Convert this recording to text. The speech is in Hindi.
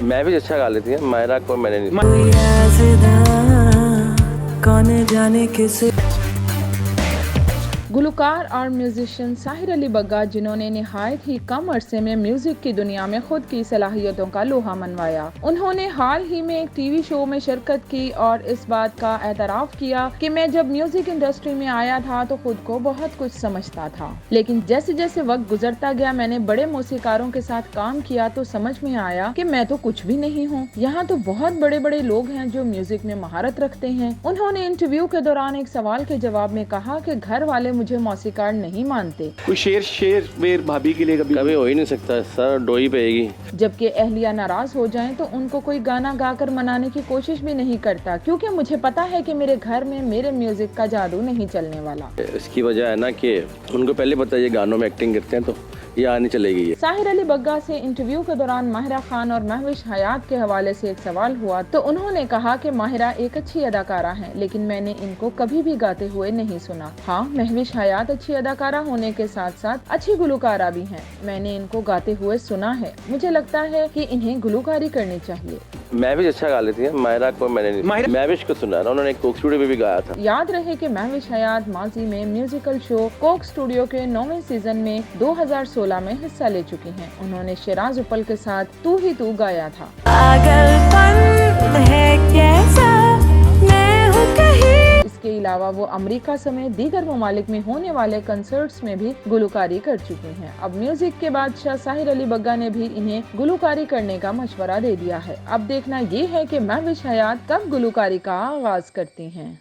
मैं भी अच्छा गा लेती है, मायरा को मैंने नहीं। कौन जाने किस गुलकार और म्यूजिशियन साहिर अली बग्गा, जिन्होंने निहायत ही कम अरसे में म्यूजिक की दुनिया में खुद की सलाहियतों का लोहा मनवाया। उन्होंने हाल ही में एक टीवी शो में शिरकत की और इस बात का एतराफ़ किया कि मैं जब म्यूजिक इंडस्ट्री में आया था तो खुद को बहुत कुछ समझता था, लेकिन जैसे जैसे वक्त गुजरता गया मैंने बड़े मौसीकारों के साथ काम किया तो समझ में आया कि मैं तो कुछ भी नहीं हूँ। यहाँ तो बहुत बड़े बड़े लोग हैं जो म्यूजिक में महारत रखते हैं। उन्होंने इंटरव्यू के दौरान एक सवाल के जवाब में कहा कि घर वाले मुझे मौसीकार नहीं मानते। कोई शेर वेर भाभी के लिए कभी हो ही नहीं सकता सर, डोई पेगी। जबकि अहलिया नाराज हो जाएं तो उनको कोई गाना गाकर मनाने की कोशिश भी नहीं करता, क्योंकि मुझे पता है कि मेरे घर में मेरे म्यूजिक का जादू नहीं चलने वाला। इसकी वजह है ना कि उनको पहले पता है ये गानों में एक्टिंग करते हैं तो ये आनी चलेगी। साहिर अली बग्गा से इंटरव्यू के दौरान माहिरा खान और महविश हयात के हवाले से एक सवाल हुआ तो उन्होंने कहा कि माहिरा एक अच्छी अदाकारा हैं, लेकिन मैंने इनको कभी भी गाते हुए नहीं सुना। हाँ, महविश हयात अच्छी अदाकारा होने के साथ साथ अच्छी गुलकारा भी हैं। मैंने इनको गाते हुए सुना है। मुझे लगता है कि इन्हें गुलकारी करनी चाहिए। मैं भी अच्छा गा लेती है, मायरा को मैंने नहीं। महविश को सुना ना, उन्होंने कोक स्टूडियो में भी गाया था। याद रहे कि महविश हयात माजी में म्यूजिकल शो कोक स्टूडियो के 9वें सीजन में 2016 में हिस्सा ले चुकी हैं। उन्होंने शिराज उपल के साथ तू ही तू गाया था। पागलपन है कैसा मैं हूँ कहीं। इसके अलावा वो अमेरिका समेत दीगर ममालिक में होने वाले कंसर्ट्स में भी गुलकारी कर चुकी हैं। अब म्यूजिक के बादशाह साहिर अली बग्गा ने भी इन्हें गुलकारी करने का मशवरा दे दिया है। अब देखना ये है कि महविश हयात कब गुलकारी का आगाज करती हैं।